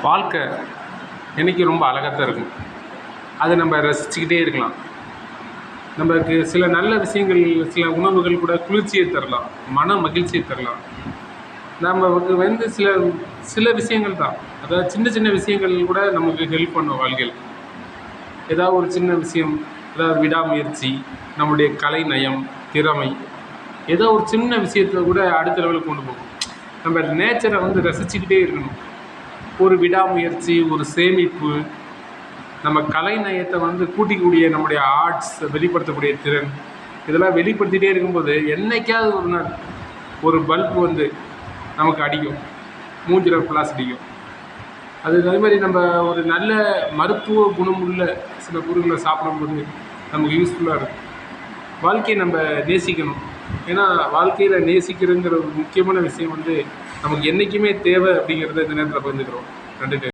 வாழ்க்கை என்றைக்கும் ரொம்ப அழகாக தான் இருக்கும். அதை நம்ம ரசிச்சுக்கிட்டே இருக்கலாம். நமக்கு சில நல்ல விஷயங்கள், சில உணவுகள் கூட குளிர்ச்சியை தரலாம், மன மகிழ்ச்சியை தரலாம். நமக்கு சில சில விஷயங்கள் தான், அதாவது சின்ன சின்ன விஷயங்கள் கூட நமக்கு ஹெல்ப் பண்ணும் வாழ்க்கையில். ஏதாவது ஒரு சின்ன விஷயம், அதாவது விடாமுயற்சி, நம்முடைய கலை நயம், திறமை, ஏதோ ஒரு சின்ன விஷயத்தை கூட அடுத்த லெவலுக்கு கொண்டு போகும். நம்ம நேச்சரை ரசிச்சுக்கிட்டே இருக்கணும். ஒரு விடாமுயற்சி, ஒரு சேமிப்பு, நம்ம கலை நயத்தை கூட்டிக்கூடிய நம்முடைய ஆர்ட்ஸ் வெளிப்படுத்தக்கூடிய திறன், இதெல்லாம் வெளிப்படுத்திகிட்டே இருக்கும்போது என்னைக்காவது ஒரு நாள் ஒரு பல்ப் நமக்கு அடிக்கும், மூஞ்சில் ஃப்ளாஷ் அடிக்கும். அதே மாதிரி நம்ம ஒரு நல்ல மருத்துவ குணமுள்ள சில பொருட்களை சாப்பிடும்போது நமக்கு யூஸ்ஃபுல்லாக இருக்கும். வாழ்க்கையை நம்ம நேசிக்கணும். ஏன்னா வாழ்க்கையில் நேசிக்கிறதுங்கிற ஒரு முக்கியமான விஷயம் நமக்கு என்றைக்குமே தேவை அப்படிங்கிறத இந்த நேரத்தில் பகிர்ந்துக்கிறோம். நன்றி.